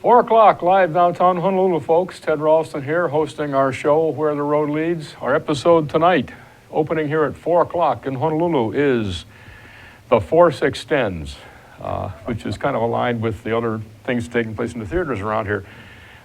4 o'clock live downtown Honolulu, folks. Ted Ralston here hosting our show, Where the Road Leads. Our episode tonight, opening here at 4 o'clock in Honolulu, is The Force Extends, which is kind of aligned with the other things taking place in the theaters around here.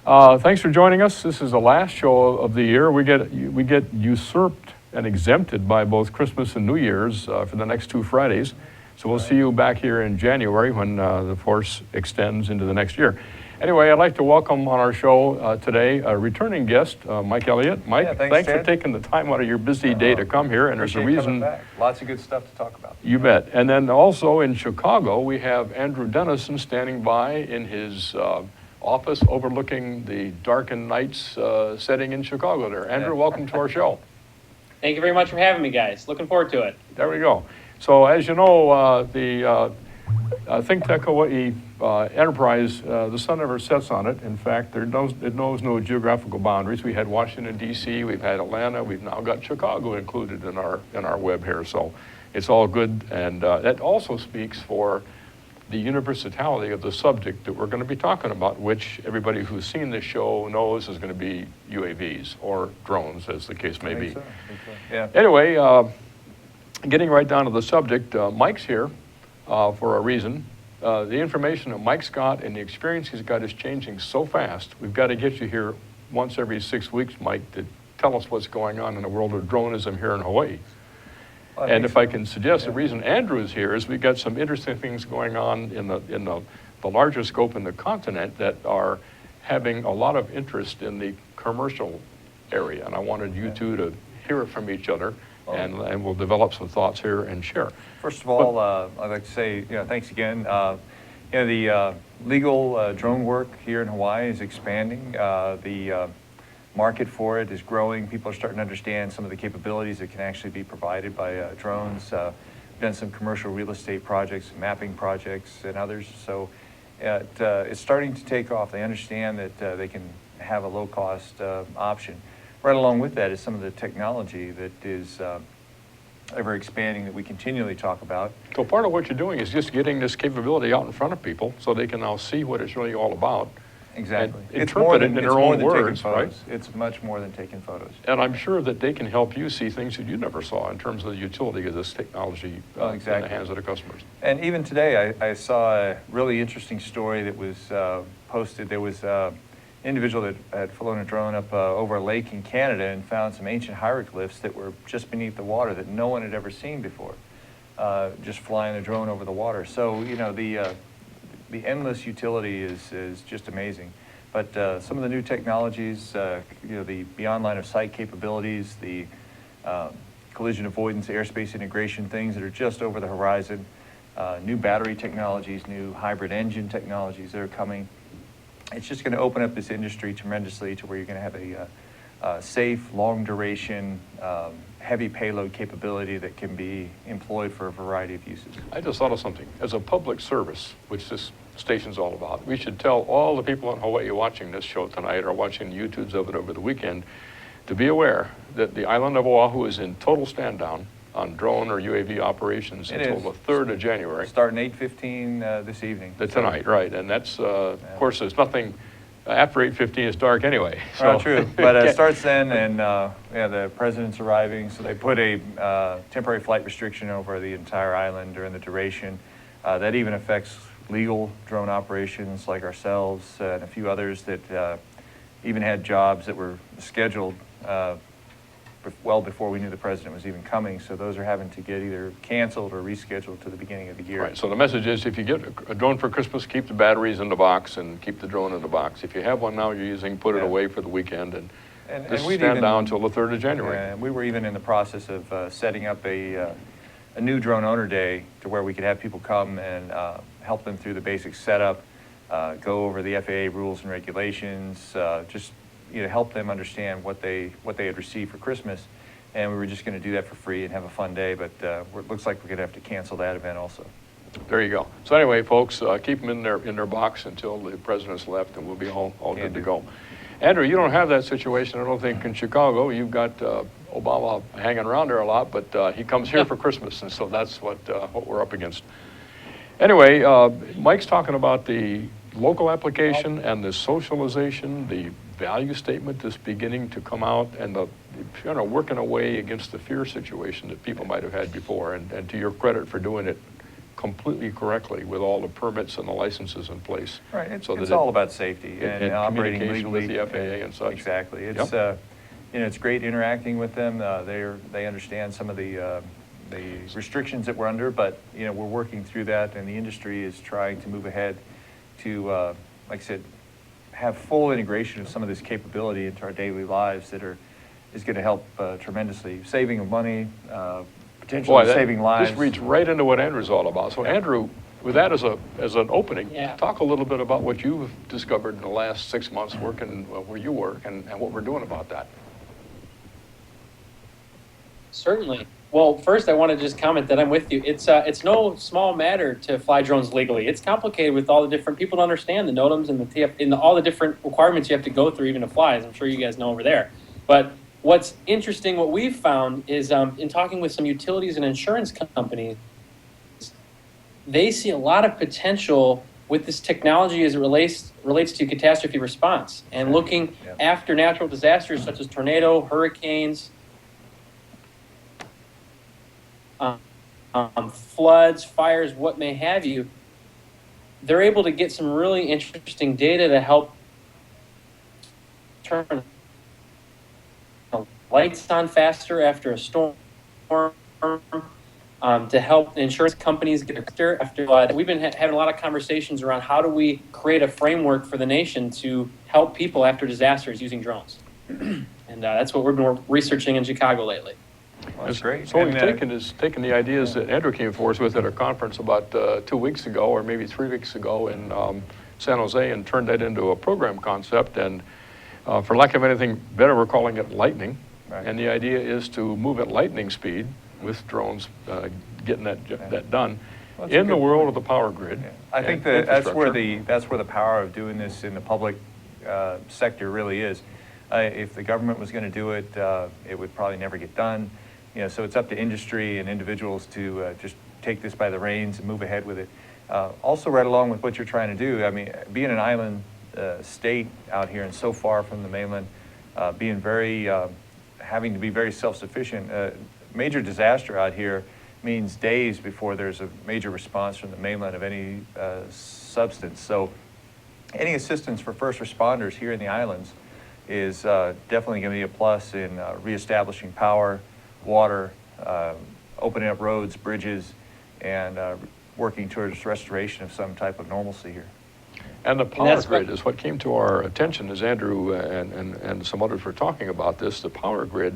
Thanks for joining us. This is the last show of the year. We get usurped and exempted by both Christmas and New Year's for the next 2 Fridays. So we'll see you back here in January when The Force extends into the next year. Anyway, I'd like to welcome on our show today a returning guest, Mike Elliott. Mike, thanks for taking the time out of your busy day to come here, and there's a reason. Lots of good stuff to talk about. You bet. And then also in Chicago, we have Andrew Dennison standing by in his office overlooking the darkened nights setting in Chicago there. Andrew, welcome to our show. Thank you very much for having me, guys. Looking forward to it. There we go. So as you know, the Think Tech Hawaii enterprise, the sun never sets on it. In fact, it knows no geographical boundaries. We had Washington, D.C., we've had Atlanta, we've now got Chicago included in our web here. So it's all good, and that also speaks for the universality of the subject that we're going to be talking about, which everybody who's seen this show knows is going to be UAVs or drones, as the case may be. So. Yeah. Anyway, getting right down to the subject, Mike's here for a reason. The information that Mike's got and the experience he's got is changing so fast. We've got to get you here once every 6 weeks, Mike, to tell us what's going on in the world of drone-ism here in Hawaii. And if I can suggest, the reason Andrew is here is we've got some interesting things going on in the larger scope in the continent that are having a lot of interest in the commercial area. And I wanted you two to hear it from each other, and we'll develop some thoughts here and share. First of all, I'd like to say, thanks again. The legal drone work here in Hawaii is expanding. The market for it is growing. People are starting to understand some of the capabilities that can actually be provided by drones. We've done some commercial real estate projects, mapping projects, and others. So it's starting to take off. They understand that they can have a low-cost option. Right along with that is some of the technology that is ever expanding that we continually talk about. So part of what you're doing is just getting this capability out in front of people so they can now see what it's really all about. Exactly. And interpret it in their own words, right? It's much more than taking photos. And I'm sure that they can help you see things that you never saw in terms of the utility of this technology in the hands of the customers. And even today, I saw a really interesting story that was posted. There was an individual that had flown a drone up over a lake in Canada and found some ancient hieroglyphs that were just beneath the water that no one had ever seen before, just flying a drone over the water. So, the endless utility is just amazing. But some of the new technologies, the beyond line of sight capabilities, the collision avoidance, airspace integration, things that are just over the horizon, new battery technologies, new hybrid engine technologies that are coming. It's just going to open up this industry tremendously to where you're going to have a safe, long duration, heavy payload capability that can be employed for a variety of uses. I just thought of something. As a public service, which this station's all about, we should tell all the people in Hawaii watching this show tonight or watching YouTubes of it over the weekend to be aware that the island of Oahu is in total stand down on drone or UAV operations until the 3rd of January. Starting 8:15 this evening. Tonight, right. And that's, of course, there's nothing, after 8:15 it's dark anyway. So. True, but it starts then, and the president's arriving, so they put a temporary flight restriction over the entire island during the duration. That even affects legal drone operations like ourselves and a few others that even had jobs that were scheduled well before we knew the president was even coming. So those are having to get either canceled or rescheduled to the beginning of the year. Right, so the message is if you get a drone for Christmas, keep the batteries in the box and keep the drone in the box. If you have one now you're using, put it away for the weekend, and this will stand down until the 3rd of January. And we were even in the process of setting up a new drone owner day to where we could have people come and help them through the basic setup, go over the FAA rules and regulations, just help them understand what they had received for Christmas. And we were just going to do that for free and have a fun day, but it looks like we're going to have to cancel that event also. There you go. So anyway, folks, keep them in their box until the president's left, and we'll be all good to go. Andrew, you don't have that situation, I don't think, in Chicago. You've got Obama hanging around there a lot, but he comes here for Christmas, and so that's what we're up against. Anyway, Mike's talking about the local application and the socialization, the value statement is beginning to come out, and the, working away against the fear situation that people might have had before. And to your credit for doing it completely correctly with all the permits and the licenses in place. Right, it's so that all about safety and operating communication legally. with the FAA and such. Exactly. It's, Yep. it's great interacting with them. They understand some of the restrictions that we're under, but, we're working through that, and the industry is trying to move ahead to, like I said, have full integration of some of this capability into our daily lives is going to help tremendously, saving of money, potentially saving lives. This reads right into what Andrew's all about. So Andrew, with that as an opening, talk a little bit about what you've discovered in the last 6 months working where you work and what we're doing about that. Certainly. Well, first I want to just comment that I'm with you. It's no small matter to fly drones legally. It's complicated with all the different people to understand the NOTAMs and the TF, and all the different requirements you have to go through even to fly, as I'm sure you guys know over there. But what's interesting, what we've found is in talking with some utilities and insurance companies, they see a lot of potential with this technology as it relates to catastrophe response and looking after natural disasters such as tornado, hurricanes, floods, fires, what may have you. They're able to get some really interesting data to help turn lights on faster after a storm, to help insurance companies get after flood. We've been having a lot of conversations around how do we create a framework for the nation to help people after disasters using drones. And that's what we've been researching in Chicago lately. Well, that's great. So what we've taken is the ideas that Andrew came forth with at a conference about 2 weeks ago, or maybe 3 weeks ago in San Jose, and turned that into a program concept. And for lack of anything better, we're calling it Lightning. Right. And the idea is to move at lightning speed with drones, getting that done in the world of the power grid. Yeah. I think that's where the power of doing this in the public sector really is. If the government was going to do it, it would probably never get done. So it's up to industry and individuals to just take this by the reins and move ahead with it. Also, right along with what you're trying to do, I mean, being an island state out here and so far from the mainland, being having to be very self-sufficient. Major disaster out here means days before there's a major response from the mainland of any substance. So any assistance for first responders here in the islands is definitely going to be a plus in reestablishing power, water, opening up roads, bridges, and working towards restoration of some type of normalcy here. And the power grid is what came to our attention as Andrew and some others were talking about this. The power grid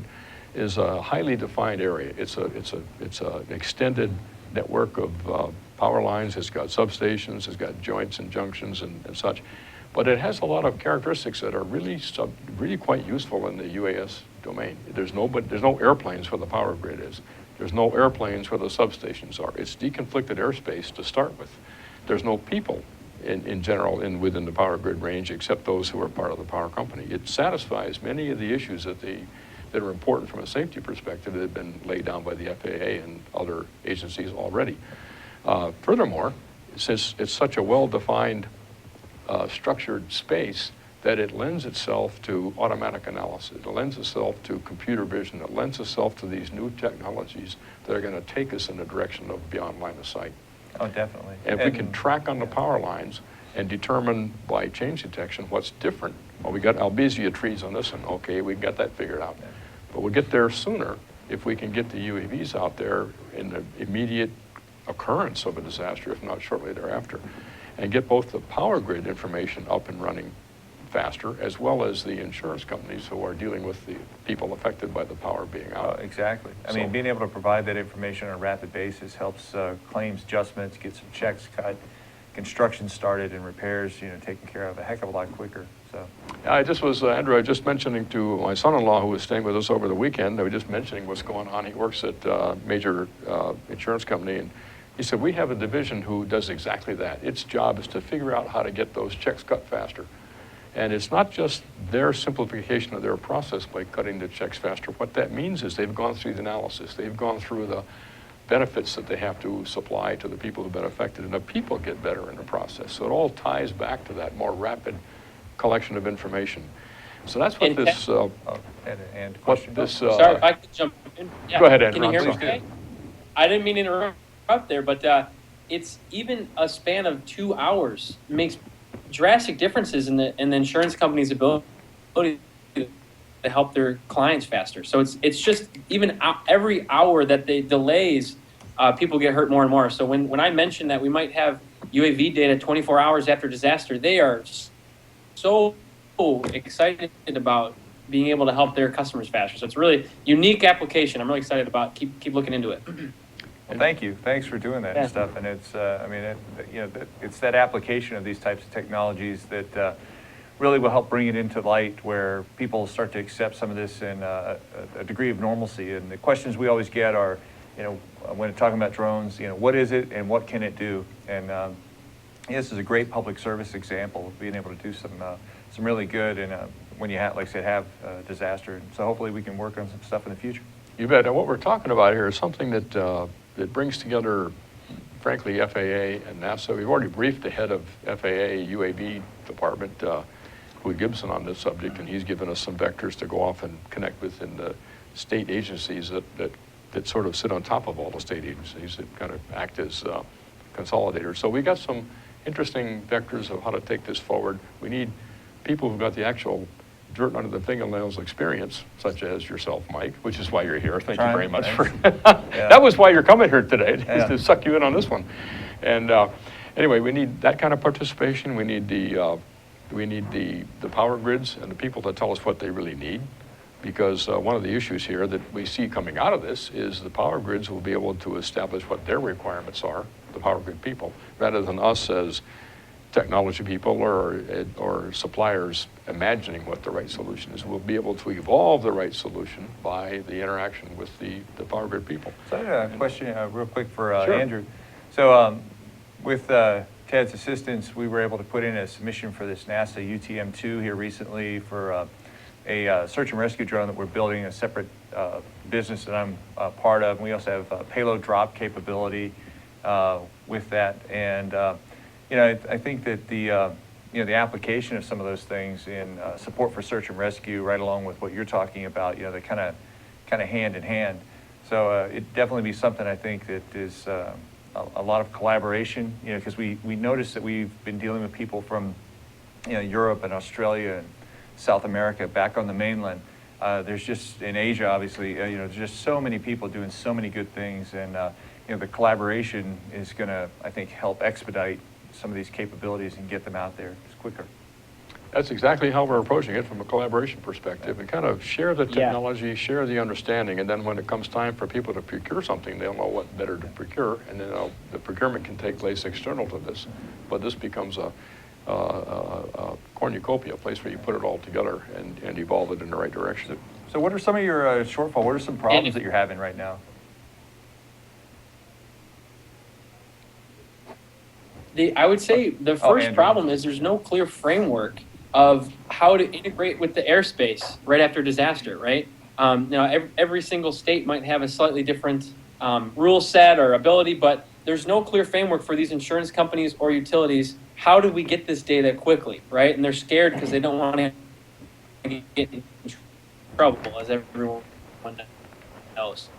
is a highly defined area. It's an extended network of power lines. It's got substations, it's got joints and junctions and such. But it has a lot of characteristics that are really quite useful in the UAS domain. There's no airplanes where the power grid is. There's no airplanes where the substations are. It's deconflicted airspace to start with. There's no people in general within the power grid range except those who are part of the power company. It satisfies many of the issues that are important from a safety perspective that have been laid down by the FAA and other agencies already. Furthermore, since it's such a well-defined structured space, that it lends itself to automatic analysis. It lends itself to computer vision. It lends itself to these new technologies that are going to take us in the direction of beyond line of sight. Oh, definitely. And if we can track on the power lines and determine by change detection what's different. Well, we got albizia trees on this one. Okay, we've got that figured out. Yeah. But we'll get there sooner if we can get the UAVs out there in the immediate occurrence of a disaster, if not shortly thereafter, and get both the power grid information up and running faster, as well as the insurance companies who are dealing with the people affected by the power being out. Exactly. I mean, being able to provide that information on a rapid basis helps claims adjustments, get some checks cut, construction started, and repairs, taken care of a heck of a lot quicker. So. I just was, Andrew, I was just mentioning to my son-in-law who was staying with us over the weekend, I was just mentioning what's going on. He works at a major insurance company, and he said, we have a division who does exactly that. Its job is to figure out how to get those checks cut faster. And it's not just their simplification of their process by cutting the checks faster. What that means is they've gone through the analysis. They've gone through benefits that they have to supply to the people who've been affected, and the people get better in the process. So it all ties back to that more rapid collection of information. So that's what And this, And what question. this, Sorry if I could jump in. Yeah. Go ahead, Andrew. Can you hear me I'm sorry. okay? I didn't mean to interrupt there, but it's even a span of 2 hours makes drastic differences in the insurance company's ability to help their clients faster. So it's just even every hour that they delays, people get hurt more and more. So when I mentioned that we might have UAV data 24 hours after disaster, they are so excited about being able to help their customers faster. So it's really unique application. I'm really excited about keep looking into it. Well, thank you. Thanks for doing that Yeah. and stuff. And it's, I mean, it's that application of these types of technologies that really will help bring it into light where people start to accept some of this in a degree of normalcy. And the questions we always get are, when talking about drones, what is it and what can it do? And this is a great public service example of being able to do some really good and when you have, like I said, have a disaster. And so hopefully we can work on some stuff in the future. you bet. And what we're talking about here is something that, that brings together, frankly, FAA and NASA. We've already briefed the head of FAA UAV department, Louis Gibson, on this subject, and he's given us some vectors to go off and connect with in the state agencies that sort of sit on top of all the state agencies that kind of act as consolidators. So we got some interesting vectors of how to take this forward. We need people who've got the actual dirt under the fingernails experience, such as yourself, Mike, which is why you're here. Thank you very much for Yeah. that was why you're coming here today, is Yeah. to suck you in on this one. And anyway, we need that kind of participation. We need the power grids and the people to tell us what they really need, because one of the issues here that we see coming out of this is the power grids will be able to establish what their requirements are, the power grid people, rather than us as technology people or suppliers imagining what the right solution is. We'll be able to evolve the right solution by the interaction with the power grid people. So I had a question real quick for Sure. Andrew. So with Ted's assistance, we were able to put in a submission for this NASA UTM-2 here recently for a search and rescue drone that we're building, a separate business that I'm part of. And we also have payload drop capability with that. And I think that the application of some of those things in support for search and rescue, right along with what you're talking about, they're kind of hand in hand. So it definitely be something I think that is a lot of collaboration, because we noticed that we've been dealing with people from Europe and Australia and South America back on the mainland. There's just, in Asia, obviously, there's just so many people doing so many good things, and the collaboration is going to, I think, help expedite some of these capabilities and get them out there just quicker. That's exactly how we're approaching it from a collaboration perspective, and kind of share the technology, share the understanding, and then when it comes time for people to procure something, they'll know what better to procure, and then the procurement can take place external to this. But this becomes a cornucopia, a place where you put it all together and evolve it in the right direction. So what are some of your shortfall? What are some problems that you're having right now? I would say the first Andrew. problem is there's no clear framework of how to integrate with the airspace right after disaster, right? Every single state might have a slightly different rule set or ability, but there's no clear framework for these insurance companies or utilities. How do we get this data quickly, right? And they're scared because they don't want to get in trouble, as everyone knows.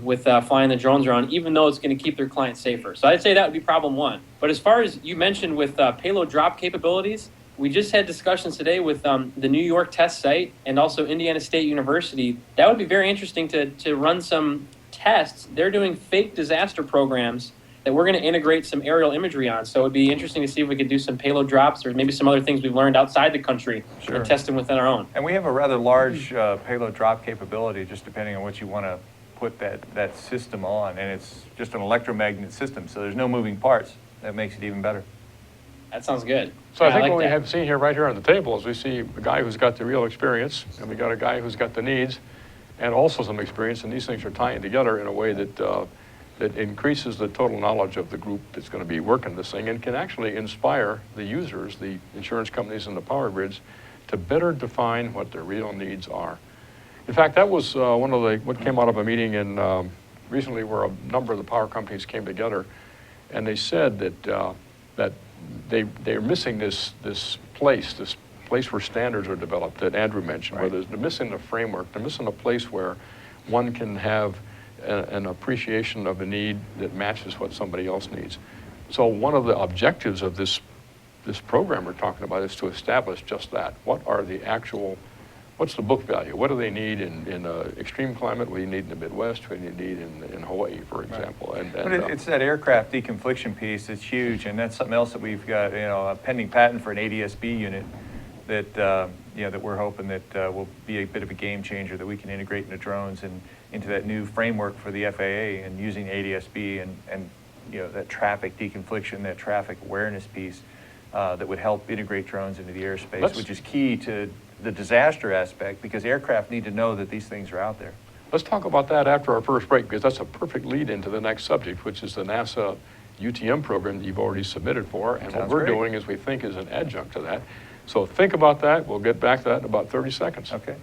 With flying the drones around, even though it's going to keep their clients safer. So I'd say that would be problem one. But as far as you mentioned with payload drop capabilities, we just had discussions today with the New York test site and also Indiana State University. That would be very interesting to run some tests. They're doing fake disaster programs that we're going to integrate some aerial imagery on. So it would be interesting to see if we could do some payload drops or maybe some other things we've learned outside the country and test them within our own. And we have a rather large payload drop capability, just depending on what you want to put that system on, and it's just an electromagnet system, so there's no moving parts. That makes it even better. That sounds good. So I think like what we that. have seen here, right here on the table, is we see a guy who's got the real experience, and we got a guy who's got the needs, and also some experience, and these things are tying together in a way that that increases the total knowledge of the group that's going to be working this thing, and can actually inspire the users, the insurance companies and the power grids, to better define what their real needs are. In fact, that was one of what came out of a meeting in recently where a number of the power companies came together, and they said that they're missing this place where standards are developed that Andrew mentioned, Right. where they're missing the framework, they're missing a place where one can have an appreciation of a need that matches what somebody else needs. So one of the objectives of this program we're talking about is to establish just that. What's the book value? What do they need in extreme climate? What do you need in the Midwest? What do you need in Hawaii, for example? Right. And But it's that aircraft deconfliction piece that's huge, and that's something else that we've got, a pending patent for an ADS-B unit that, that we're hoping that will be a bit of a game changer that we can integrate into drones and into that new framework for the FAA and using ADS-B and that traffic deconfliction, that traffic awareness piece that would help integrate drones into the airspace, which is key to the disaster aspect, because aircraft need to know that these things are out there. let's talk about that after our first break, because that's a perfect lead into the next subject, which is the NASA UTM program that you've already submitted for. And what Sounds we're great. doing is we think is an adjunct to that. So think about that. We'll get back to that in about 30 seconds. Okay.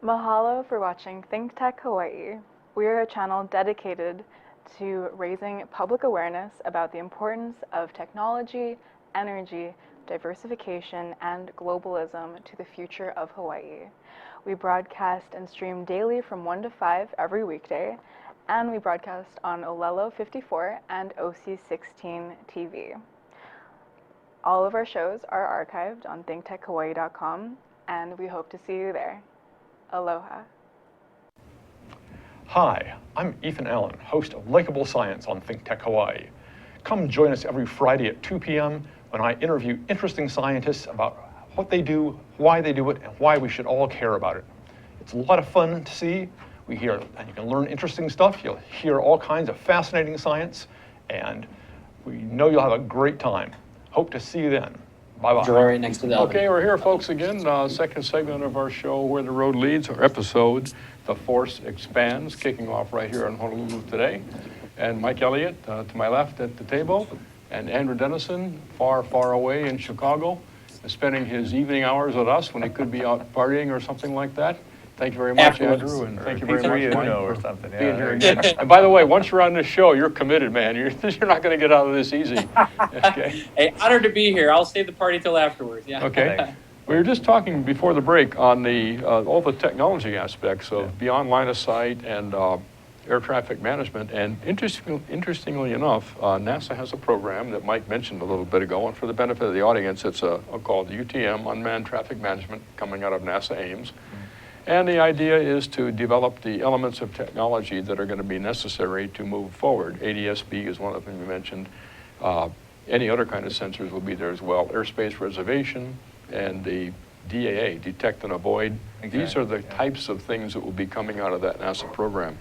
Mahalo for watching Think Tech Hawaii. We are a channel dedicated to raising public awareness about the importance of technology, energy, diversification, and globalism to the future of Hawaii. We broadcast and stream daily from 1 to 5 every weekday, and we broadcast on Olelo 54 and OC16 TV. All of our shows are archived on thinktechhawaii.com, and we hope to see you there. Aloha. Hi, I'm Ethan Allen, host of Likeable Science on Think Tech Hawaii. Come join us every Friday at 2 p.m. when I interview interesting scientists about what they do, why they do it, and why we should all care about it. It's a lot of fun to see. And you can learn interesting stuff. You'll hear all kinds of fascinating science, and we know you'll have a great time. Hope to see you then. Bye-bye. Draw right next to the Okay, we're here, folks, again. Second segment of our show, Where the Road Leads, our episode, The Force Expands, kicking off right here in Honolulu today. And Mike Elliott to my left at the table, and Andrew Dennison, far, far away in Chicago, spending his evening hours with us when he could be out partying or something like that. Thank you very much, Afterwards. Andrew, and thank you Pizzeria very much, Mike, Uno or for something. being here again. And by the way, once you're on this show, you're committed, man. You're not going to get out of this easy. Okay. Hey, honored to be here. I'll save the party till afterwards. Yeah. Okay. Thanks. We were just talking before the break on the all the technology aspects of beyond line of sight and air traffic management. And interestingly enough, NASA has a program that Mike mentioned a little bit ago, and for the benefit of the audience, it's called UTM, Unmanned Traffic Management, coming out of NASA Ames. And the idea is to develop the elements of technology that are going to be necessary to move forward. ADS-B is one of them you mentioned. Any other kind of sensors will be there as well. Airspace reservation and the DAA, detect and avoid. These are the types of things that will be coming out of that NASA program.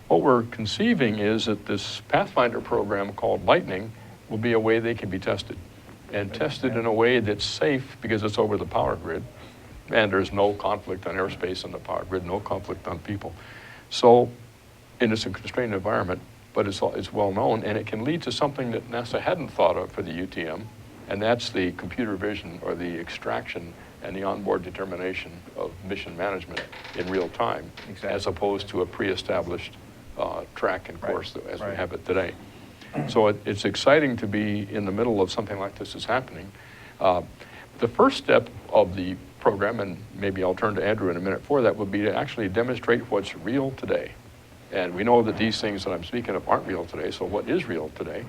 What we're conceiving is that this Pathfinder program called Lightning will be a way they can be tested, and tested in a way that's safe because it's over the power grid. And there's no conflict on airspace on the power grid, no conflict on people. So, and it's a constrained environment, but it's well known, and it can lead to something that NASA hadn't thought of for the UTM, and that's the computer vision or the extraction and the onboard determination of mission management in real time, as opposed to a pre-established track and course as we have it today. So it's exciting to be in the middle of something like this is happening. The first step of the program, and maybe I'll turn to Andrew in a minute for that, would be to actually demonstrate what's real today. And we know that these things that I'm speaking of aren't real today, so what is real today?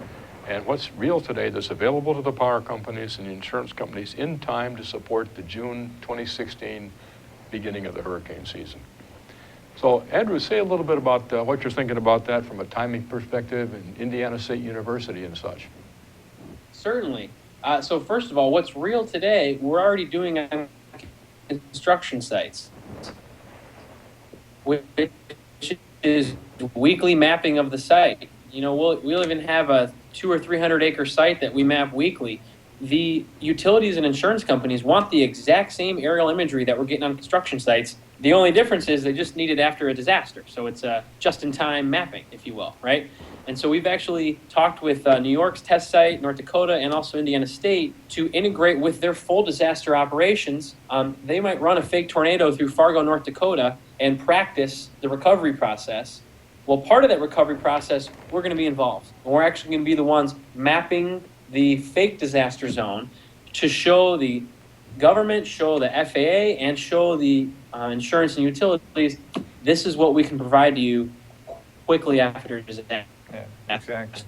And what's real today that's available to the power companies and the insurance companies in time to support the June 2016 beginning of the hurricane season. So Andrew, say a little bit about what you're thinking about that from a timing perspective and Indiana State University and such. Certainly. So first of all, what's real today, we're already doing on construction sites, which is weekly mapping of the site. We'll even have a 200 or 300 acre site that we map weekly. The utilities and insurance companies want the exact same aerial imagery that we're getting on construction sites. The only difference is they just need it after a disaster. So it's a just-in-time mapping, if you will, right? And so we've actually talked with New York's test site, North Dakota, and also Indiana State to integrate with their full disaster operations. They might run a fake tornado through Fargo, North Dakota, and practice the recovery process Well, part of that recovery process, we're going to be involved. And we're actually going to be the ones mapping the fake disaster zone to show the government, show the FAA, and show the insurance and utilities, this is what we can provide to you quickly after disaster. Yeah, exactly.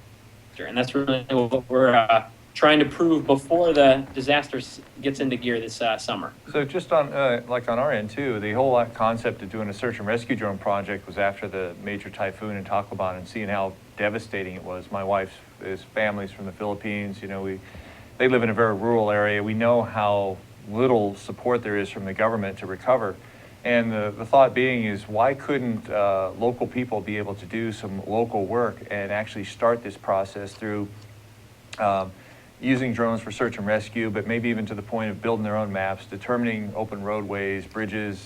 And that's really what we're trying to prove before the disaster gets into gear this summer. So just on, like on our end too, the whole concept of doing a search and rescue drone project was after the major typhoon in Tacloban and seeing how devastating it was. My wife's family's from the Philippines. You know, they live in a very rural area. We know how little support there is from the government to recover. And the thought being is, why couldn't local people be able to do some local work and actually start this process through using drones for search and rescue, but maybe even to the point of building their own maps, determining open roadways, bridges,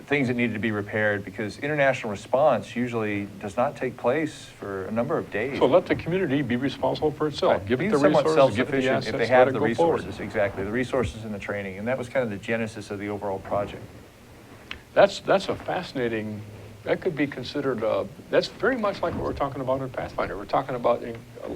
things that needed to be repaired, because international response usually does not take place for a number of days. So let the community be responsible for itself. Right. Give it Being the somewhat resources, give it the self-sufficient assets, if they let have it the go forward. resources, exactly, the resources and the training, and that was kind of the genesis of the overall project. That's a fascinating, that could be considered, that's very much like what we're talking about in Pathfinder. We're talking about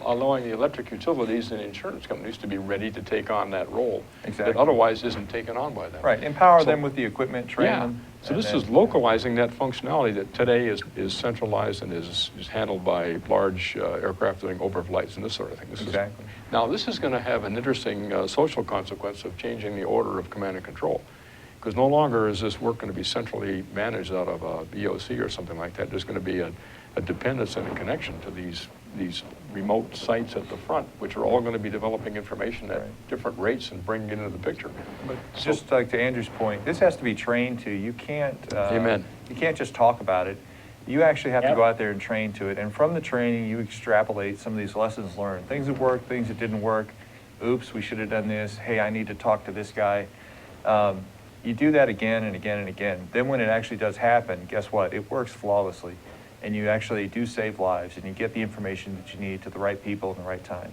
allowing the electric utilities and insurance companies to be ready to take on that role. Exactly. That otherwise isn't taken on by them. Right, empower So- them with the equipment, train Yeah, them. so and this then- is localizing that functionality that today is centralized and is handled by large aircraft doing overflights and this sort of thing. Exactly. Now, this is going to have an interesting social consequence of changing the order of command and control. Because no longer is this work going to be centrally managed out of a EOC or something like that. There's going to be a dependence and a connection to these remote sites at the front, which are all going to be developing information at different rates and bringing it into the picture. But just like to Andrew's point, this has to be trained to. You can't. Amen. You can't just talk about it. You actually have to Yep. go out there and train to it. And from the training, you extrapolate some of these lessons learned. Things that work, things that didn't work. Oops, we should have done this. Hey, I need to talk to this guy. You do that again and again and again. Then when it actually does happen, guess what? It works flawlessly. And you actually do save lives, and you get the information that you need to the right people in the right time.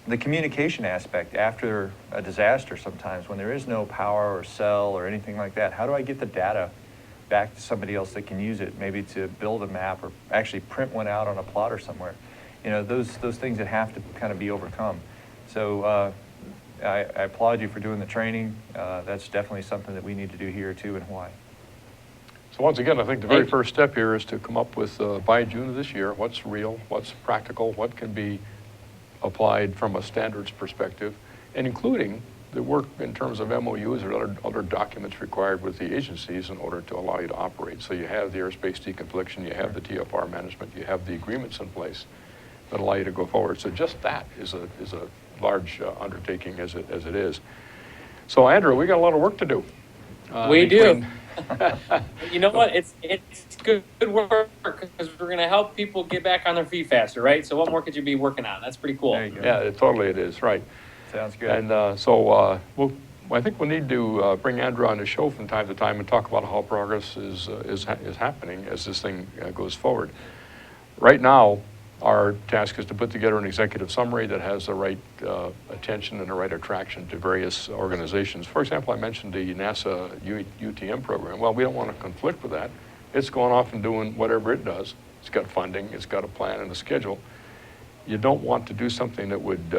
The communication aspect after a disaster sometimes, when there is no power or cell or anything like that, how do I get the data back to somebody else that can use it, maybe to build a map or actually print one out on a plotter somewhere? You know, those things that have to kind of be overcome. So I applaud you for doing the training. That's definitely something that we need to do here too in Hawaii. So once again, I think the very first step here is to come up with, by June of this year, what's real, what's practical, what can be applied from a standards perspective, and including the work in terms of MOUs or other documents required with the agencies in order to allow you to operate. So you have the airspace deconfliction, you have the TFR management, you have the agreements in place that allow you to go forward. So just that is a large undertaking as it is. So Andrew, we got a lot of work to do. We do. You know what? It's good work because we're going to help people get back on their feet faster, right? So what more could you be working on? That's pretty cool. There you go. Yeah, totally it is, right. Sounds good. And I think we'll need to bring Andrew on the show from time to time and talk about how progress is happening as this thing goes forward. Right now, our task is to put together an executive summary that has the right attention and the right attraction to various organizations. For example, I mentioned the NASA UTM program. Well, we don't want to conflict with that. It's going off and doing whatever it does. It's got funding, it's got a plan and a schedule. You don't want to do something that would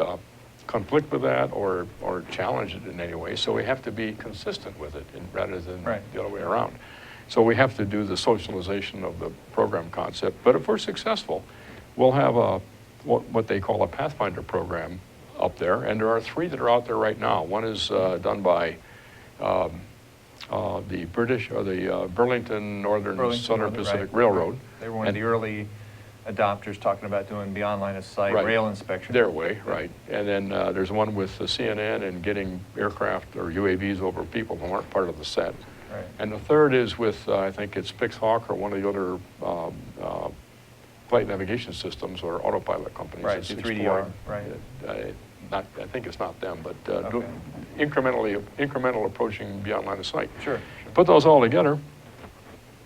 conflict with that or challenge it in any way. So we have to be consistent with it rather than the other way around. So we have to do the socialization of the program concept. But if we're successful, we'll have what they call a Pathfinder program up there, and there are 3 that are out there right now. One is done by the British or the Burlington Southern Pacific Railroad. They were one of the early adopters talking about doing beyond line of sight rail inspection. Their way, right. And then there's one with the CNN and getting aircraft or UAVs over people who aren't part of the set. Right. And the third is with, I think it's Pixhawk or one of the other flight navigation systems or autopilot companies. Right, It's the 3DR, exploring, right. I think it's not them, but Okay. incremental approaching beyond line of sight. Sure. Put those all together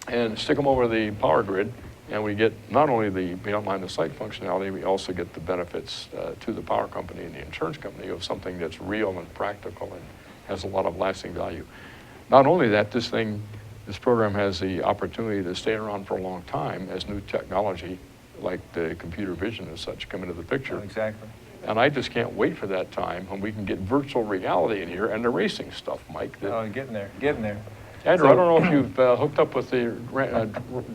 and stick them over the power grid, and we get not only the beyond line of sight functionality, we also get the benefits to the power company and the insurance company of something that's real and practical and has a lot of lasting value. Not only that, this thing this program has the opportunity to stay around for a long time as new technology like the computer vision and such come into the picture. Exactly. And I just can't wait for that time when we can get virtual reality in here and the racing stuff, Mike. Oh, getting there, getting there. Andrew, I don't know if you've hooked up with the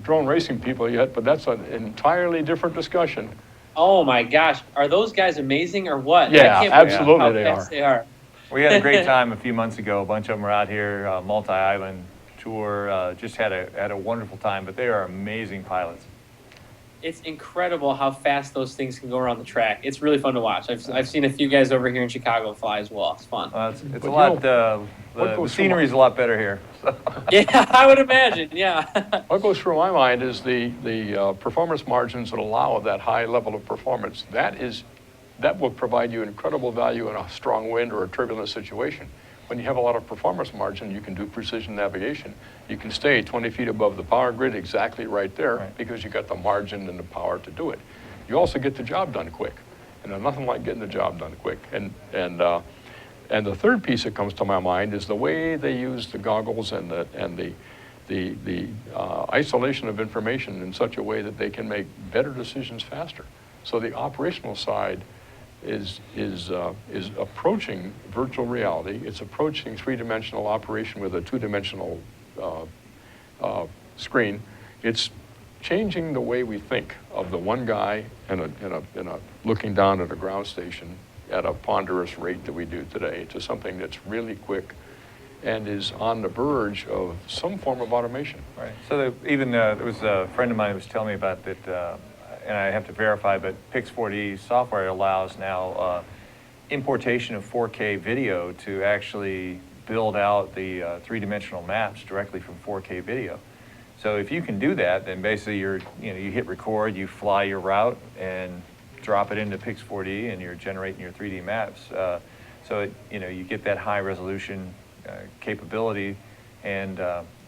drone racing people yet, but that's an entirely different discussion. Oh my gosh, are those guys amazing or what? Yeah, I can't believe absolutely how they fast are. They are. We had a great time a few months ago. A bunch of them were out here, multi-island tour. Just had a wonderful time. But they are amazing pilots. It's incredible how fast those things can go around the track. It's really fun to watch. I've seen a few guys over here in Chicago fly as well. It's fun. It's But a you lot. know, The scenery's a lot better here. So. Yeah, I would imagine. Yeah. What goes through my mind is the performance margins that allow that high level of performance. That will provide you incredible value in a strong wind or a turbulent situation. When you have a lot of performance margin, you can do precision navigation. You can stay 20 feet above the power grid exactly right there because you got the margin and the power to do it. You also get the job done quick. And there's nothing like getting the job done quick. And the third piece that comes to my mind is the way they use the goggles and the isolation of information in such a way that they can make better decisions faster. So the operational side is approaching virtual reality. It's approaching three-dimensional operation with a two-dimensional screen. It's changing the way we think of the one guy in a looking down at a ground station at a ponderous rate that we do today to something that's really quick and is on the verge of some form of automation. Right. So there was a friend of mine who was telling me about that. And I have to verify, but Pix4D software allows now importation of 4K video to actually build out the three-dimensional maps directly from 4K video. So if you can do that, then basically you hit record, you fly your route, and drop it into Pix4D, and you're generating your 3D maps. So you get that high resolution capability, and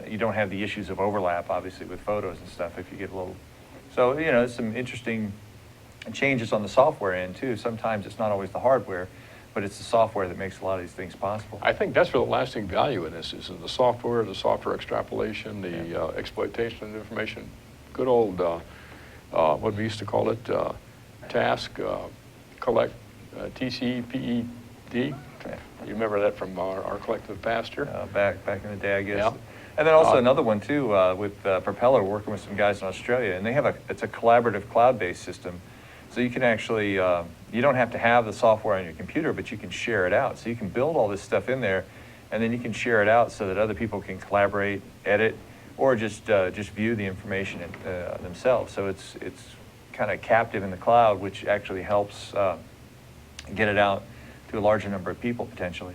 you don't have the issues of overlap, obviously, with photos and stuff if you get a little. So, there's some interesting changes on the software end, too. Sometimes it's not always the hardware, but it's the software that makes a lot of these things possible. I think that's where the lasting value in this is in the software extrapolation, the exploitation of information. Good old, what we used to call it, task, collect, TCPED. You remember that from our collective past here? Back in the day, I guess. Yeah. And then also another one too with Propeller, working with some guys in Australia, and they have it's a collaborative cloud-based system, so you can actually you don't have to have the software on your computer, but you can share it out. So you can build all this stuff in there, and then you can share it out so that other people can collaborate, edit, or just view the information themselves. So it's kind of captive in the cloud, which actually helps get it out to a larger number of people potentially.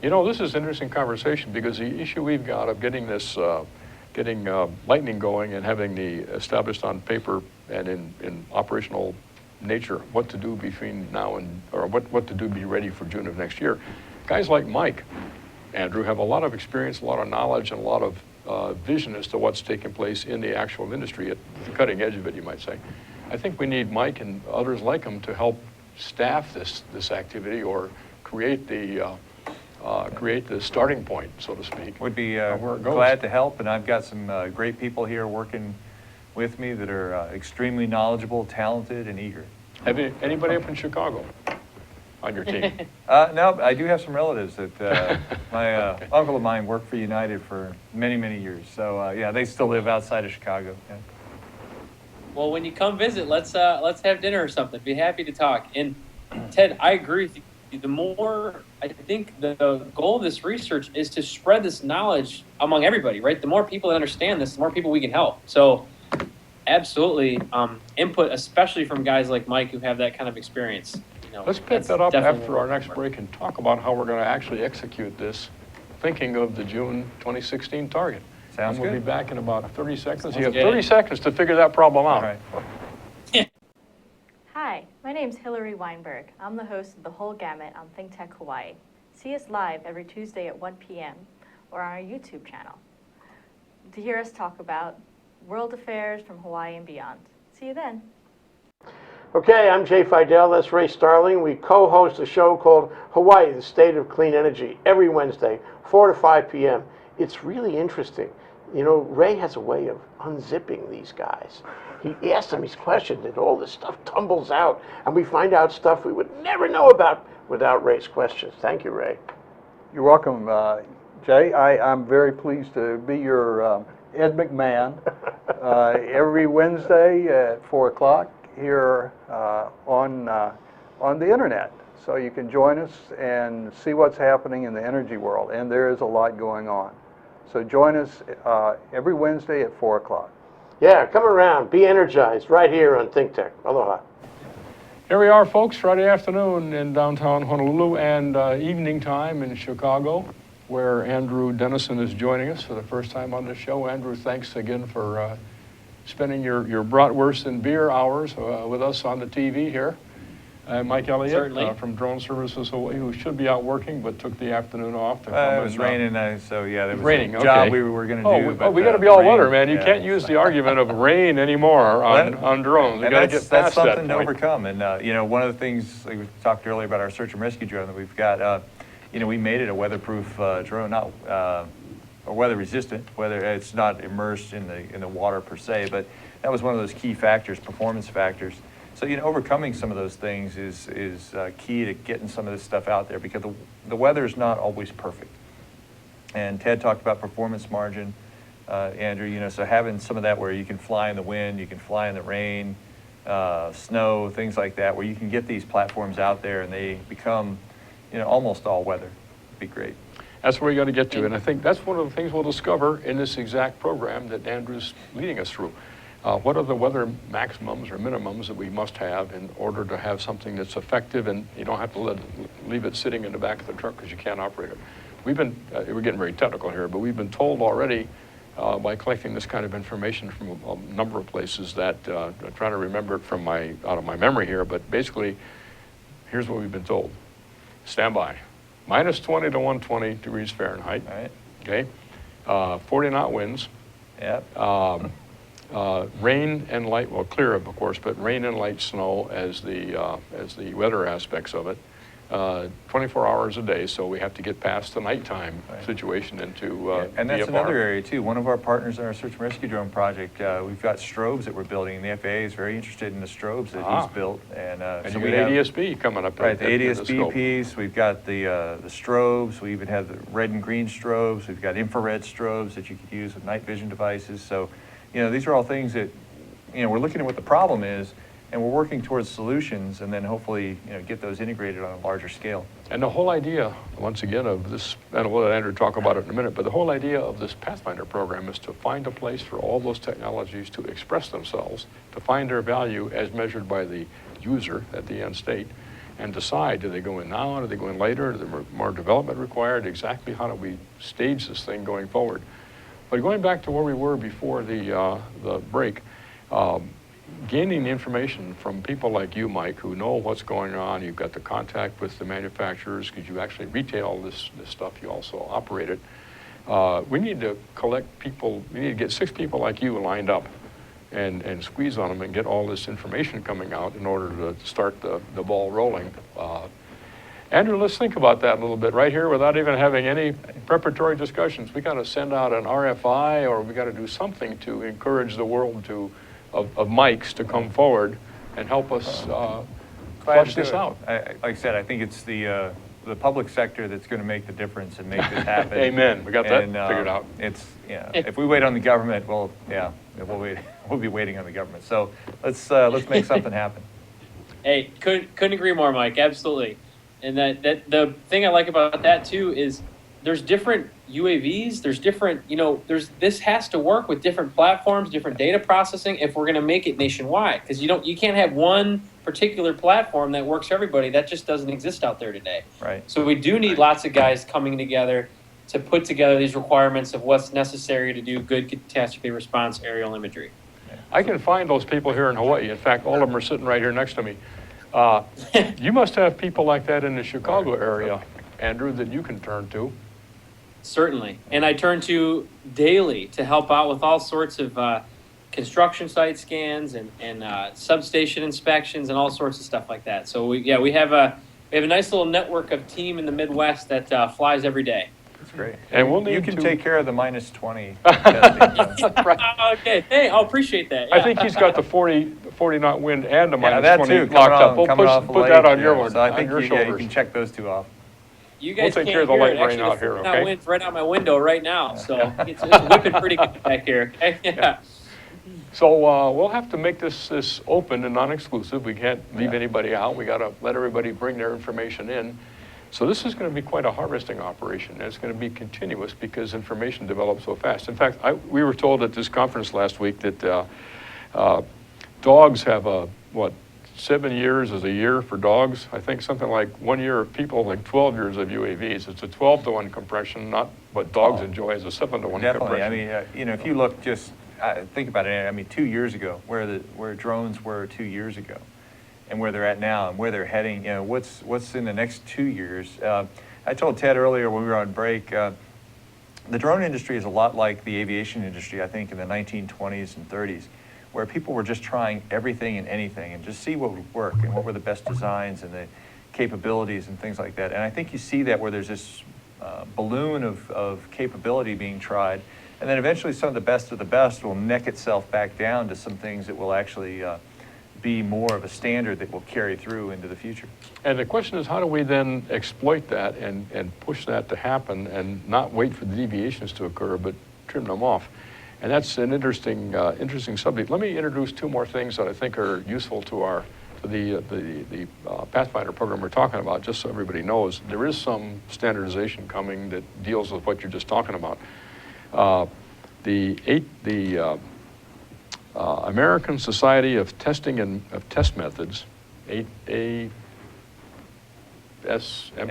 This is an interesting conversation because the issue we've got of getting this, lightning going and having the established on paper and in operational nature, what to do between now and, or what to do to be ready for June of next year. Guys like Mike, Andrew, have a lot of experience, a lot of knowledge, and a lot of vision as to what's taking place in the actual industry at the cutting edge of it, you might say. I think we need Mike and others like him to help staff this activity or create the starting point, so to speak. Would be where it goes. glad to help, and I've got some great people here working with me that are extremely knowledgeable, talented, and eager. Have anybody up in Chicago on your team? No, I do have some relatives that my uncle of mine worked for United for many, many years. So yeah, they still live outside of Chicago. Yeah. Well, when you come visit, let's have dinner or something. Be happy to talk. And Ted, I agree with you. The more, I think the goal of this research is to spread this knowledge among everybody, right? The more people that understand this, the more people we can help. So absolutely input, especially from guys like Mike who have that kind of experience. Let's pick that up after our next break and talk about how we're going to actually execute this, thinking of the June 2016 target. Sounds good. We'll be back in about 30 seconds. You have good. 30 seconds to figure that problem out. All right. Hi, my name's Hillary Weinberg. I'm the host of The Whole Gamut on Think Tech Hawaii. See us live every Tuesday at 1 p.m. or on our YouTube channel to hear us talk about world affairs from Hawaii and beyond. See you then. Okay, I'm Jay Fidel, that's Ray Starling. We co-host a show called Hawaii, the State of Clean Energy, every Wednesday, 4 to 5 p.m. It's really interesting. You know, Ray has a way of unzipping these guys. He asks them these questions, and all this stuff tumbles out, and we find out stuff we would never know about without Ray's questions. Thank you, Ray. You're welcome, Jay. I'm very pleased to be your Ed McMahon every Wednesday at 4 o'clock here on the internet. So you can join us and see what's happening in the energy world, and there is a lot going on. So join us every Wednesday at 4 o'clock. Yeah, come around, be energized right here on Think Tech. Aloha. Here we are, folks, Friday afternoon in downtown Honolulu and evening time in Chicago, where Andrew Dennison is joining us for the first time on the show. Andrew, thanks again for spending your bratwurst and beer hours with us on the TV here. Mike Elliott from Drone Services Hawaii, who should be out working but took the afternoon off to come. It was raining, so yeah, there was raining, a job okay. we were going to do. But we got to be all weather, man. You can't use the argument of rain anymore on drones. We got to get past that's that something to point. overcome. And you know, one of the things like we talked earlier about our search and rescue drone that we've got. You know, we made it a weatherproof drone, not or weather resistant. Whether it's not immersed in the water per se, but that was one of those key factors, performance factors. So, you know, overcoming some of those things is key to getting some of this stuff out there, because the weather is not always perfect. And Ted talked about performance margin, Andrew, you know, so having some of that where you can fly in the wind, you can fly in the rain, snow, things like that, where you can get these platforms out there and they become, you know, almost all weather, would be great. That's where you got to get to, and I think that's one of the things we'll discover in this exact program that Andrew's leading us through. What are the weather maximums or minimums that we must have in order to have something that's effective, and you don't have to leave it sitting in the back of the truck because you can't operate it. We've been, we're getting very technical here, but we've been told already by collecting this kind of information from a number of places that, I'm trying to remember it from out of my memory here, but basically, here's what we've been told. Stand by. Minus 20 to 120 degrees Fahrenheit. All right. Okay. 40 knot winds. Yep. Rain and light, well, clear of course, but rain and light snow as the weather aspects of it. 24 hours a day, so we have to get past the nighttime situation into and that's VFR. another area too. One of our partners in our search and rescue drone project, we've got strobes that we're building, and the FAA is very interested in the strobes that he's built. And so we we have ADSB coming up. right, the in ADSB scope. piece. We've got the strobes. We even have the red and green strobes. We've got infrared strobes that you could use with night vision devices. So, you know, these are all things that, you know, we're looking at what the problem is, and we're working towards solutions, and then hopefully, you know, get those integrated on a larger scale. And the whole idea, once again, of this, and we'll let Andrew talk about it in a minute, but the whole idea of this Pathfinder program is to find a place for all those technologies to express themselves, to find their value as measured by the user at the end state, and decide, do they go in now, do they go in later, is there more development required, exactly how do we stage this thing going forward. But going back to where we were before the break, gaining the information from people like you, Mike, who know what's going on. You've got the contact with the manufacturers because you actually retail this stuff. You also operate it. We need to collect people. We need to get 6 people like you lined up and squeeze on them and get all this information coming out in order to start the ball rolling. Andrew, let's think about that a little bit right here without even having any preparatory discussions. We got to send out an RFI, or we got to do something to encourage the world of mics to come forward and help us flush this out. Like I said, I think it's the public sector that's going to make the difference and make this happen. Amen. We got that figured out. It's if we wait on the government, well, yeah, we'll be waiting on the government. So let's make something happen. Hey, couldn't agree more, Mike. Absolutely. And that the thing I like about that too is there's different UAVs, there's different, you know, this has to work with different platforms, different data processing if we're going to make it nationwide, because you can't have one particular platform that works for everybody. That just doesn't exist out there today. Right. So we do need lots of guys coming together to put together these requirements of what's necessary to do good catastrophe response aerial imagery. I can find those people here in Hawaii. In fact, all of them are sitting right here next to me. You must have people like that in the Chicago area, Andrew, that you can turn to. Certainly. And I turn to daily to help out with all sorts of construction site scans and substation inspections and all sorts of stuff like that. So we have a nice little network of team in the Midwest that flies every day. That's great. And we'll You need can to- take care of the minus 20 testing. Okay, hey, I'll appreciate that. I think he's got the 40 knot wind and the Yeah, minus that 20 too, locked up. We'll coming off the put lake, that on your yeah. one, So I on think your you shoulders. can check those two off. You We'll guys take can't care of the hear light it. rain Actually, out the here, 40 knot okay? wind's right out my window right now, so it's whipping pretty good back here. Okay? Yeah. So we'll have to make this open and non-exclusive. We can't leave anybody out. We got to let everybody bring their information in. So this is going to be quite a harvesting operation, and it's going to be continuous because information develops so fast. In fact, we were told at this conference last week that dogs have 7 years is a year for dogs. I think something like 1 year of people, like 12 years of UAVs. It's a 12-to-1 compression, not what dogs enjoy as a 7-to-1 Definitely. compression. I mean, if you look think about it. I mean, 2 years ago, where drones were 2 years ago, and where they're at now, and where they're heading. What's in the next 2 years? I told Ted earlier when we were on break. The drone industry is a lot like the aviation industry, I think, in the 1920s and 30s, where people were just trying everything and anything and just see what would work and what were the best designs and the capabilities and things like that. And I think you see that where there's this balloon of capability being tried, and then eventually some of the best will neck itself back down to some things that will actually be more of a standard that will carry through into the future. And the question is, how do we then exploit that and push that to happen and not wait for the deviations to occur, but trim them off? And that's an interesting subject. Let me introduce two more things that I think are useful to the Pathfinder program we're talking about, just so everybody knows. There is some standardization coming that deals with what you're just talking about. The American Society of Testing and of Test Methods, ASTM. ASTM.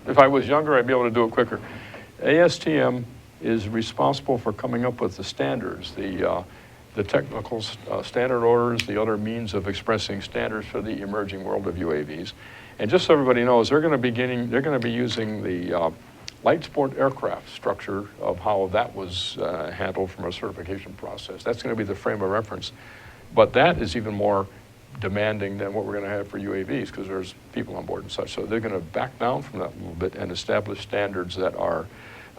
If I was younger, I'd be able to do it quicker. ASTM is responsible for coming up with the standards, the technical standard orders, the other means of expressing standards for the emerging world of UAVs. And just so everybody knows, they're going to be using the light sport aircraft structure of how that was handled from a certification process. That's going to be the frame of reference. But that is even more demanding than what we're going to have for UAVs because there's people on board and such. So they're going to back down from that a little bit and establish standards that are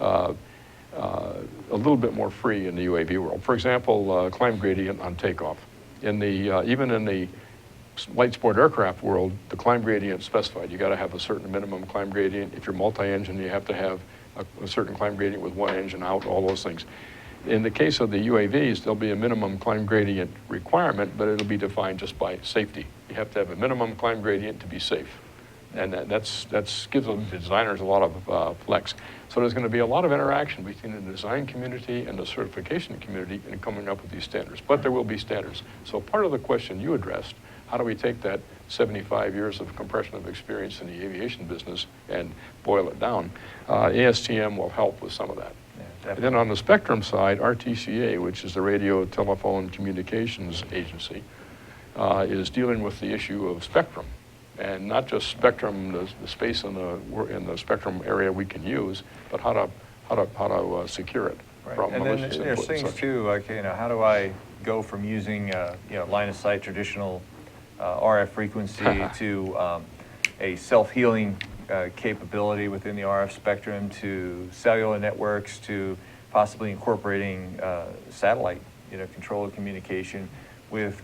a little bit more free in the UAV world. For example, climb gradient on takeoff. Even in the light sport aircraft world, the climb gradient is specified. You got to have a certain minimum climb gradient. If you're multi-engine, you have to have a certain climb gradient with one engine out, all those things. In the case of the UAVs, there'll be a minimum climb gradient requirement, but it'll be defined just by safety. You have to have a minimum climb gradient to be safe. And that gives the designers a lot of flex. So there's going to be a lot of interaction between the design community and the certification community in coming up with these standards. But there will be standards. So part of the question you addressed, how do we take that 75 years of compression of experience in the aviation business and boil it down? ASTM will help with some of that. Yeah, and then on the spectrum side, RTCA, which is the Radio Telephone Communications Agency, is dealing with the issue of spectrum. And not just spectrum, the space in the spectrum area we can use, but how to secure it from and malicious then there's input and things such. too, like how do I go from using line of sight traditional RF frequency to a self-healing capability within the RF spectrum to cellular networks to possibly incorporating satellite controlled communication with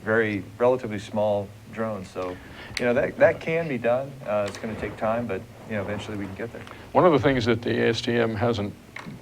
relatively small drones. So that can be done. It's going to take time, but eventually we can get there. One of the things that the ASTM hasn't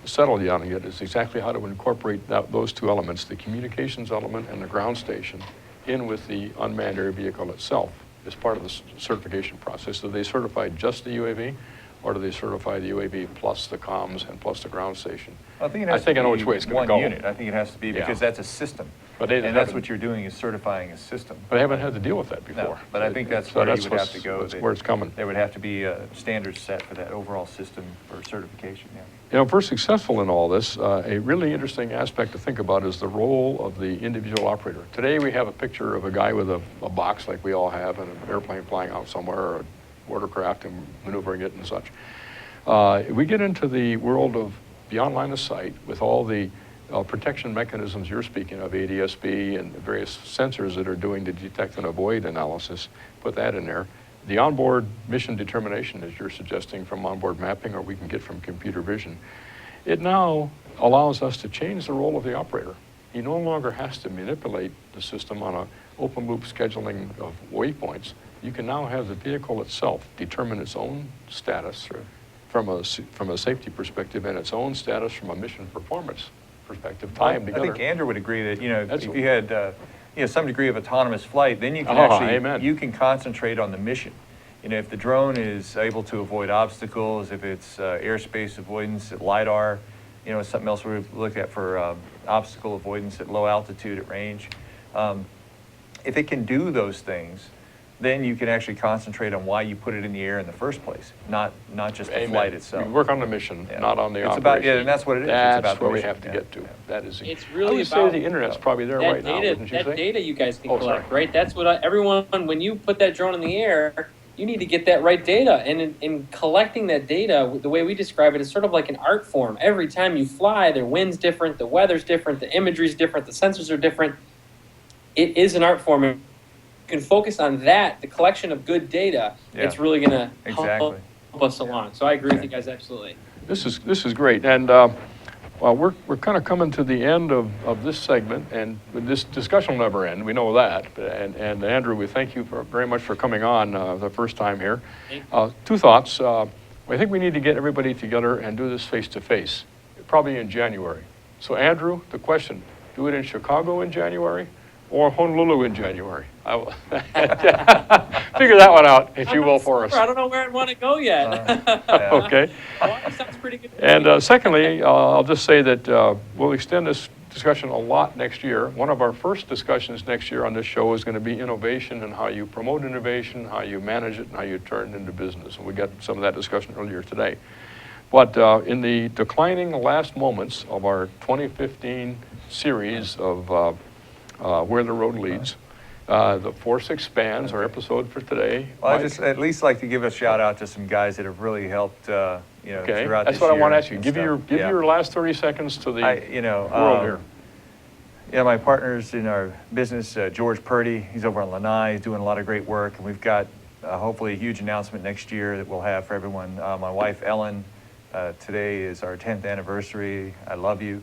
settled on yet is exactly how to incorporate those two elements, the communications element and the ground station, in with the unmanned air vehicle itself as part of the certification process. Do they certify just the UAV, or do they certify the UAV plus the comms and plus the ground station? I think I know which way it's going to go. Unit. I think it has to be because that's a system. And that's what you're doing is certifying a system. But they haven't had to deal with that before. No, but I think that's where you would have to go. That's where it's coming. There would have to be a standard set for that overall system for certification. Yeah. If we're successful in all this, a really interesting aspect to think about is the role of the individual operator. Today we have a picture of a guy with a box like we all have and an airplane flying out somewhere or a watercraft and maneuvering it and such. We get into the world of beyond line of sight with all the protection mechanisms you're speaking of, ADSB and various sensors that are doing the detect and avoid analysis, put that in there. the onboard mission determination, as you're suggesting, from onboard mapping, or we can get from computer vision, it now allows us to change the role of the operator. He no longer has to manipulate the system on an open loop scheduling of waypoints. You can now have the vehicle itself determine its own status from a safety perspective, and its own status from a mission performance perspective, tie them together. I think Andrew would agree that, you know, That's if you had some degree of autonomous flight, then you can actually, amen. you can concentrate on the mission. You know, if the drone is able to avoid obstacles, if it's airspace avoidance at LiDAR, you know, something else we've looked at for obstacle avoidance at low altitude at range. If it can do those things, then you can actually concentrate on why you put it in the air in the first place, not just the flight itself. We work on the mission, not on the it's operation. About, yeah, and that's what it is. That's it's about where the we mission. have to get to. Yeah. That is. It's really I would about say the internet's probably there right now, wouldn't you say? That data you guys can Oh, collect, sorry. right? That's what everyone, when you put that drone in the air, you need to get that right data. And in collecting that data, the way we describe it is sort of like an art form. Every time you fly, the wind's different, the weather's different, the imagery's different, the sensors are different. It is an art form. You can focus on that, the collection of good data. Yeah. It's really going to Exactly. help us along. So I agree with you guys absolutely. This is great, and well, we're kind of coming to the end of this segment, and this discussion will never end. We know that. And Andrew, we thank you very much for coming on the first time here. Two thoughts. I think we need to get everybody together and do this face to face, probably in January. So Andrew, the question: do it in Chicago in January, or Honolulu in January? I will figure that one out, if you will, for us. I don't know where I'd want to go yet. Okay. Hawaii sounds pretty good. And secondly, I'll just say that we'll extend this discussion a lot next year. One of our first discussions next year on this show is going to be innovation and how you promote innovation, how you manage it, and how you turn it into business. And we got some of that discussion earlier today. But in the declining last moments of our 2015 series of Where the Road Leads, the 4-6 spans, our episode for today. Well, Mike? I just at least like to give a shout out to some guys that have really helped, you know, Okay, throughout that's this what I year want to ask you. and Give stuff. your last 30 seconds to the world here. Yeah, my partners in our business, George Purdy, he's over on Lanai, he's doing a lot of great work, and we've got hopefully a huge announcement next year that we'll have for everyone. My wife, Ellen, today is our 10th anniversary. I love you.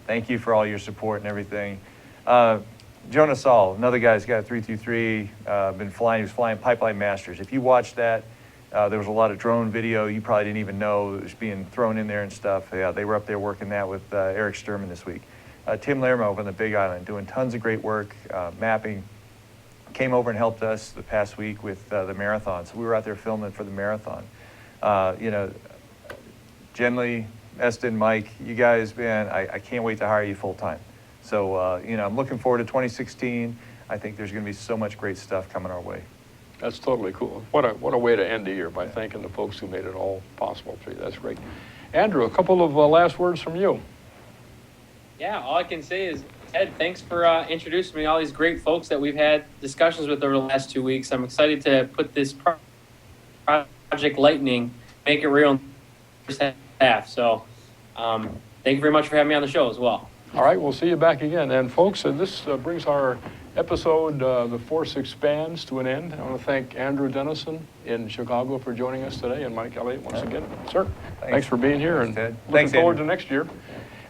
Thank you for all your support and everything. Jonah Saul, another guy's got a 323, been flying, he was flying Pipeline Masters. If you watched that, there was a lot of drone video you probably didn't even know it was being thrown in there and stuff. Yeah, they were up there working that with Eric Sturman this week. Tim Lerma over on the Big Island doing tons of great work, mapping. Came over and helped us the past week with the marathon. So we were out there filming for the marathon. You know, Jenley, Eston, Mike, you guys, man, I can't wait to hire you full time. So, you know, I'm looking forward to 2016. I think there's going to be so much great stuff coming our way. That's totally cool. What a way to end the year, by thanking the folks who made it all possible for you. That's great. Andrew, a couple of last words from you. Yeah, all I can say is, Ted, thanks for introducing me to all these great folks that we've had discussions with over the last 2 weeks. I'm excited to put this Project Lightning, make it real in the first half. So thank you very much for having me on the show as well. All right, we'll see you back again. And folks, this brings our episode, the 4-6 spans, to an end. I want to thank Andrew Dennison in Chicago for joining us today, and Mike Elliott once again. Sir, thanks for being here, and Ted. looking Thanks, forward Andrew. to next year.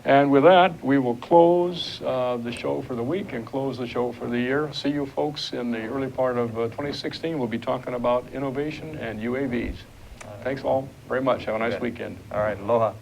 And with that, we will close the show for the week and close the show for the year. See you folks in the early part of 2016. We'll be talking about innovation and UAVs. Thanks all very much. Have a nice weekend. All right, aloha.